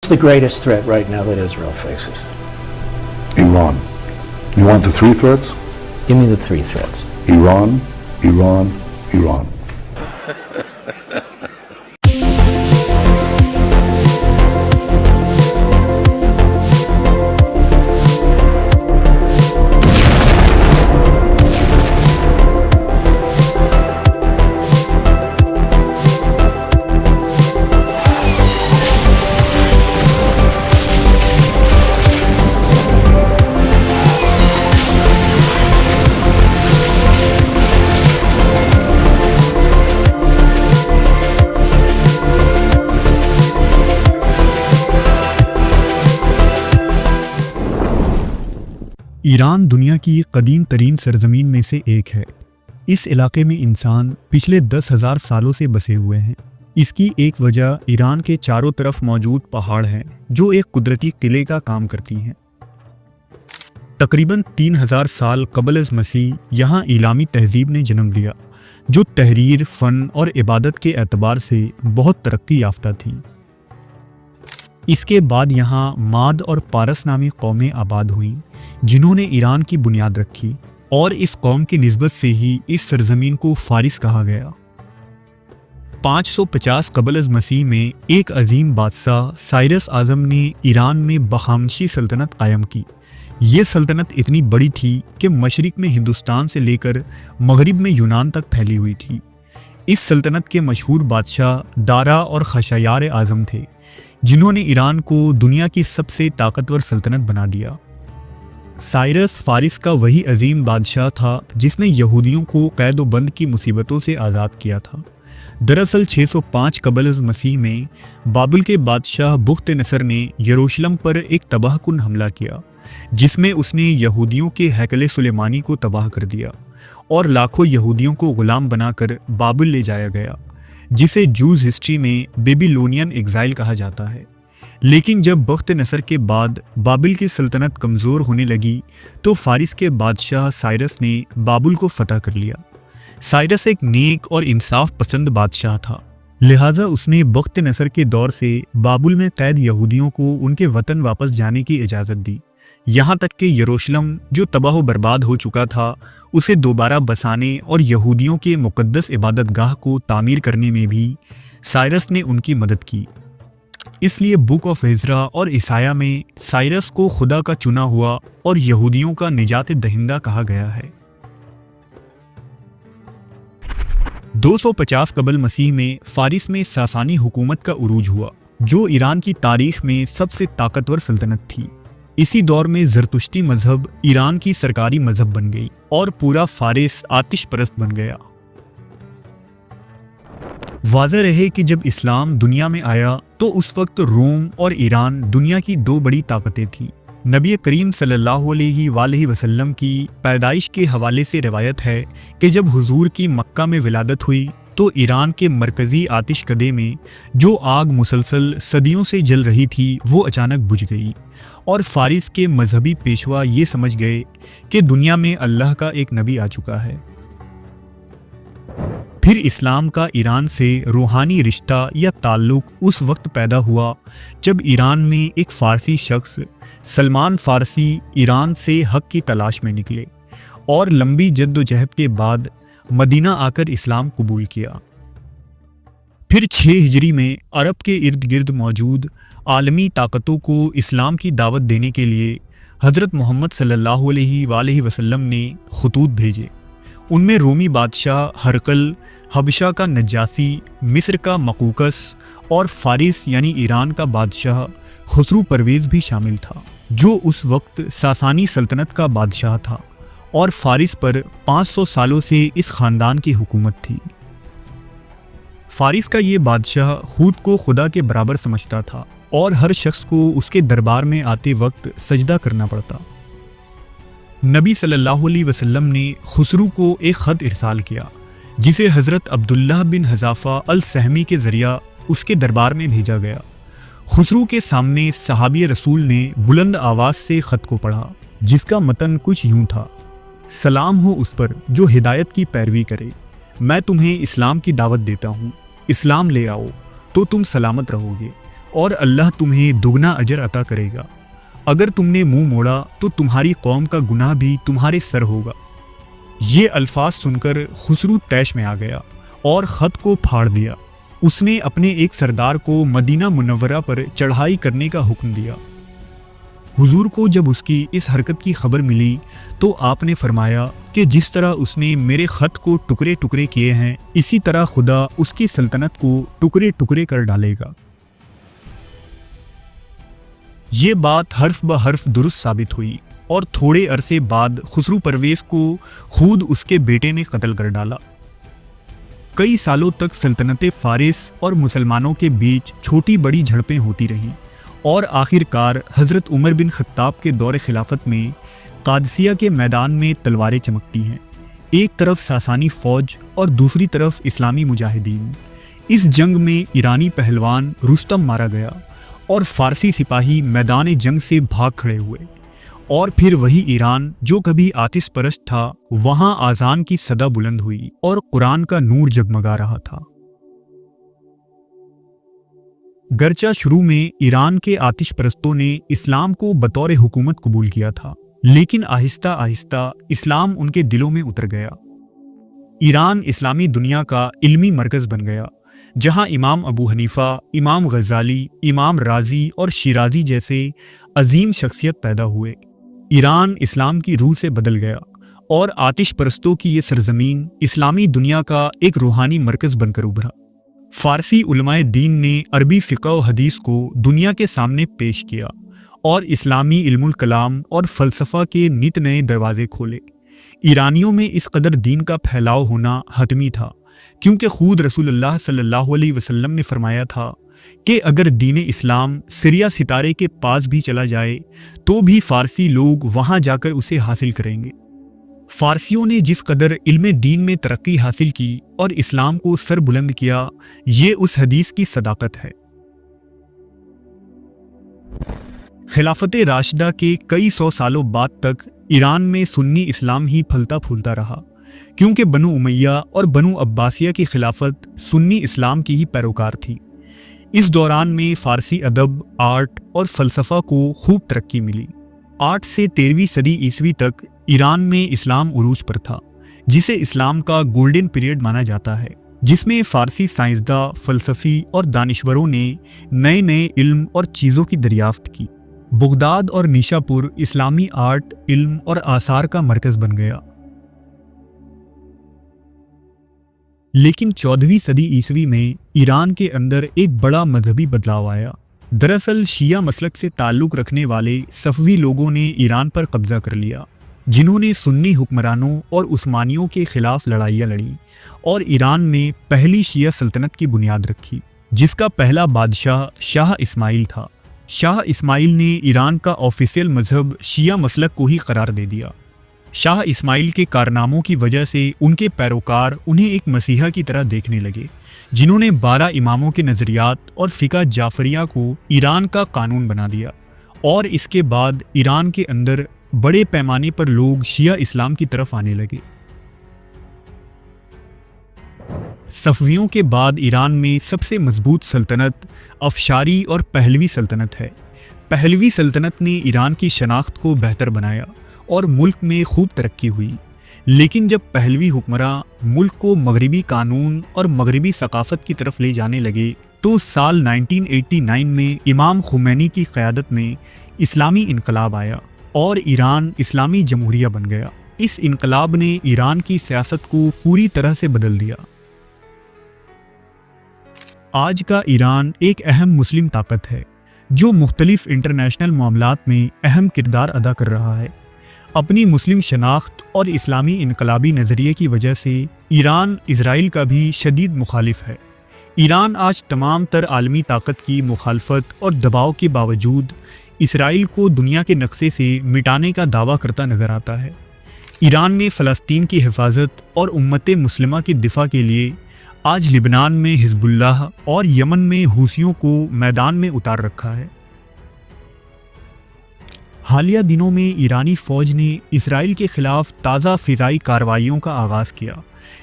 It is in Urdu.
The greatest threat right now that Israel faces? Iran. You want the three threats? Give me the three threats. Iran, Iran, Iran. Iran دنیا کی قدیم ترین سرزمین میں سے ایک ہے۔ اس علاقے میں انسان پچھلے 10,000 سالوں سے بسے ہوئے ہیں۔ اس کی ایک وجہ ایران کے چاروں طرف موجود پہاڑ ہیں جو ایک قدرتی قلعے کا کام کرتی ہیں۔ تقریباً 3000 سال قبل از مسیح یہاں ایلامی تہذیب نے جنم لیا جو تحریر، فن اور عبادت کے اعتبار سے بہت ترقی یافتہ تھی۔ اس کے بعد یہاں ماد اور پارس نامی قومیں آباد ہوئیں جنہوں نے ایران کی بنیاد رکھی، اور اس قوم کی نسبت سے ہی اس سرزمین کو فارس کہا گیا۔ 550 قبل از مسیح میں ایک عظیم بادشاہ سائرس اعظم نے ایران میں بخامنشی سلطنت قائم کی۔ یہ سلطنت اتنی بڑی تھی کہ مشرق میں ہندوستان سے لے کر مغرب میں یونان تک پھیلی ہوئی تھی۔ اس سلطنت کے مشہور بادشاہ دارا اور خشایار اعظم تھے جنہوں نے ایران کو دنیا کی سب سے طاقتور سلطنت بنا دیا۔ سائرس فارس کا وہی عظیم بادشاہ تھا جس نے یہودیوں کو قید و بند کی مصیبتوں سے آزاد کیا تھا۔ دراصل 605 قبل از مسیح میں بابل کے بادشاہ بخت نصر نے یروشلم پر ایک تباہ کن حملہ کیا جس میں اس نے یہودیوں کے ہیکل سلیمانی کو تباہ کر دیا اور لاکھوں یہودیوں کو غلام بنا کر بابل لے جایا گیا، جسے جوز ہسٹری میں بیبیلونین ایگزائل کہا جاتا ہے۔ لیکن جب بخت نصر کے بعد بابل کی سلطنت کمزور ہونے لگی تو فارس کے بادشاہ سائرس نے بابل کو فتح کر لیا۔ سائرس ایک نیک اور انصاف پسند بادشاہ تھا، لہٰذا اس نے بخت نصر کے دور سے بابل میں قید یہودیوں کو ان کے وطن واپس جانے کی اجازت دی، یہاں تک کہ یروشلم جو تباہ و برباد ہو چکا تھا اسے دوبارہ بسانے اور یہودیوں کے مقدس عبادت گاہ کو تعمیر کرنے میں بھی سائرس نے ان کی مدد کی۔ اس لیے بک آف عزرا اور عیسائیہ میں سائرس کو خدا کا چنا ہوا اور یہودیوں کا نجات دہندہ کہا گیا ہے۔ 250 قبل مسیح میں فارس میں ساسانی حکومت کا عروج ہوا جو ایران کی تاریخ میں سب سے طاقتور سلطنت تھی۔ اسی دور میں زرتشتی مذہب ایران کی سرکاری مذہب بن گئی اور پورا فارس آتش پرست بن گیا۔ واضح رہے کہ جب اسلام دنیا میں آیا تو اس وقت روم اور ایران دنیا کی دو بڑی طاقتیں تھیں۔ نبی کریم صلی اللہ علیہ وآلہ وسلم کی پیدائش کے حوالے سے روایت ہے کہ جب حضور کی مکہ میں ولادت ہوئی تو ایران کے مرکزی آتش کدے میں جو آگ مسلسل صدیوں سے جل رہی تھی وہ اچانک بجھ گئی، اور فارس کے مذہبی پیشوا یہ سمجھ گئے کہ دنیا میں اللہ کا ایک نبی آ چکا ہے۔ پھر اسلام کا ایران سے روحانی رشتہ یا تعلق اس وقت پیدا ہوا جب ایران میں ایک فارسی شخص سلمان فارسی ایران سے حق کی تلاش میں نکلے اور لمبی جد و جہد کے بعد مدینہ آ کر اسلام قبول کیا۔ پھر 6 ہجری میں عرب کے ارد گرد موجود عالمی طاقتوں کو اسلام کی دعوت دینے کے لیے حضرت محمد صلی اللہ علیہ وآلہ وسلم نے خطوط بھیجے۔ ان میں رومی بادشاہ ہرقل، حبشہ کا نجاشی، مصر کا مقوقس اور فارس یعنی ایران کا بادشاہ خسرو پرویز بھی شامل تھا جو اس وقت ساسانی سلطنت کا بادشاہ تھا، اور فارس پر 500 سالوں سے اس خاندان کی حکومت تھی۔ فارس کا یہ بادشاہ خود کو خدا کے برابر سمجھتا تھا اور ہر شخص کو اس کے دربار میں آتے وقت سجدہ کرنا پڑتا۔ نبی صلی اللہ علیہ وسلم نے خسرو کو ایک خط ارسال کیا جسے حضرت عبداللہ بن حذافہ السہمی کے ذریعہ اس کے دربار میں بھیجا گیا۔ خسرو کے سامنے صحابی رسول نے بلند آواز سے خط کو پڑھا جس کا متن کچھ یوں تھا: سلام ہو اس پر جو ہدایت کی پیروی کرے، میں تمہیں اسلام کی دعوت دیتا ہوں، اسلام لے آؤ تو تم سلامت رہو گے اور اللہ تمہیں دگنا اجر عطا کرے گا۔ اگر تم نے منہ موڑا تو تمہاری قوم کا گناہ بھی تمہارے سر ہوگا۔ یہ الفاظ سن کر خسرو طیش میں آ گیا اور خط کو پھاڑ دیا۔ اس نے اپنے ایک سردار کو مدینہ منورہ پر چڑھائی کرنے کا حکم دیا۔ حضور کو جب اس کی اس حرکت کی خبر ملی تو آپ نے فرمایا کہ جس طرح اس نے میرے خط کو ٹکڑے ٹکڑے کیے ہیں، اسی طرح خدا اس کی سلطنت کو ٹکڑے ٹکڑے کر ڈالے گا۔ یہ بات حرف بحرف درست ثابت ہوئی اور تھوڑے عرصے بعد خسرو پرویز کو خود اس کے بیٹے نے قتل کر ڈالا۔ کئی سالوں تک سلطنت فارس اور مسلمانوں کے بیچ چھوٹی بڑی جھڑپیں ہوتی رہیں اور آخر کار حضرت عمر بن خطاب کے دور خلافت میں قادسیہ کے میدان میں تلواریں چمکتی ہیں، ایک طرف ساسانی فوج اور دوسری طرف اسلامی مجاہدین۔ اس جنگ میں ایرانی پہلوان رستم مارا گیا اور فارسی سپاہی میدان جنگ سے بھاگ کھڑے ہوئے، اور پھر وہی ایران جو کبھی آتش پرست تھا وہاں آذان کی صدا بلند ہوئی اور قرآن کا نور جگمگا رہا تھا۔ گرچہ شروع میں ایران کے آتش پرستوں نے اسلام کو بطور حکومت قبول کیا تھا، لیکن آہستہ آہستہ اسلام ان کے دلوں میں اتر گیا۔ ایران اسلامی دنیا کا علمی مرکز بن گیا، جہاں امام ابو حنیفہ، امام غزالی، امام رازی اور شیرازی جیسے عظیم شخصیت پیدا ہوئے۔ ایران اسلام کی روح سے بدل گیا اور آتش پرستوں کی یہ سرزمین اسلامی دنیا کا ایک روحانی مرکز بن کر ابھرا۔ فارسی علماء دین نے عربی فقہ و حدیث کو دنیا کے سامنے پیش کیا اور اسلامی علم الکلام اور فلسفہ کے نت نئے دروازے کھولے۔ ایرانیوں میں اس قدر دین کا پھیلاؤ ہونا حتمی تھا، کیونکہ خود رسول اللہ صلی اللہ علیہ وسلم نے فرمایا تھا کہ اگر دین اسلام سریا ستارے کے پاس بھی چلا جائے تو بھی فارسی لوگ وہاں جا کر اسے حاصل کریں گے۔ فارسیوں نے جس قدر علم دین میں ترقی حاصل کی اور اسلام کو سر بلند کیا، یہ اس حدیث کی صداقت ہے۔ خلافت راشدہ کے کئی سو سالوں بعد تک ایران میں سنی اسلام ہی پھلتا پھولتا رہا، کیونکہ بنو امیہ اور بنو عباسیہ کی خلافت سنی اسلام کی ہی پیروکار تھی۔ اس دوران میں فارسی ادب، آرٹ اور فلسفہ کو خوب ترقی ملی۔ 8 سے 13ویں صدی عیسوی تک ایران میں اسلام عروج پر تھا، جسے اسلام کا گولڈن پیریڈ مانا جاتا ہے، جس میں فارسی سائنسداں، فلسفی اور دانشوروں نے نئے نئے علم اور چیزوں کی دریافت کی۔ بغداد اور نیشا پور اسلامی آرٹ، علم اور آثار کا مرکز بن گیا۔ لیکن 14ویں صدی عیسوی میں ایران کے اندر ایک بڑا مذہبی بدلاؤ آیا۔ دراصل شیعہ مسلک سے تعلق رکھنے والے صفوی لوگوں نے ایران پر قبضہ کر لیا، جنہوں نے سنی حکمرانوں اور عثمانیوں کے خلاف لڑائیاں لڑیں اور ایران میں پہلی شیعہ سلطنت کی بنیاد رکھی، جس کا پہلا بادشاہ شاہ اسماعیل تھا۔ شاہ اسماعیل نے ایران کا آفیشیل مذہب شیعہ مسلک کو ہی قرار دے دیا۔ شاہ اسماعیل کے کارناموں کی وجہ سے ان کے پیروکار انہیں ایک مسیحا کی طرح دیکھنے لگے، جنہوں نے 12 اماموں کے نظریات اور فقہ جعفریہ کو ایران کا قانون بنا دیا، اور اس کے بعد ایران کے اندر بڑے پیمانے پر لوگ شیعہ اسلام کی طرف آنے لگے۔ صفویوں کے بعد ایران میں سب سے مضبوط سلطنت افشاری اور پہلوی سلطنت ہے۔ پہلوی سلطنت نے ایران کی شناخت کو بہتر بنایا اور ملک میں خوب ترقی ہوئی، لیکن جب پہلوی حکمراں ملک کو مغربی قانون اور مغربی ثقافت کی طرف لے جانے لگے تو سال 1989 میں امام خمینی کی قیادت میں اسلامی انقلاب آیا اور ایران اسلامی جمہوریہ بن گیا۔ اس انقلاب نے ایران کی سیاست کو پوری طرح سے بدل دیا۔ آج کا ایران ایک اہم مسلم طاقت ہے جو مختلف انٹرنیشنل معاملات میں اہم کردار ادا کر رہا ہے۔ اپنی مسلم شناخت اور اسلامی انقلابی نظریے کی وجہ سے ایران اسرائیل کا بھی شدید مخالف ہے۔ ایران آج تمام تر عالمی طاقت کی مخالفت اور دباؤ کے باوجود اسرائیل کو دنیا کے نقشے سے مٹانے کا دعویٰ کرتا نظر آتا ہے۔ ایران نے فلسطین کی حفاظت اور امت مسلمہ کی دفاع کے لیے آج لبنان میں حزب اللہ اور یمن میں حوثیوں کو میدان میں اتار رکھا ہے۔ حالیہ دنوں میں ایرانی فوج نے اسرائیل کے خلاف تازہ فضائی کارروائیوں کا آغاز کیا،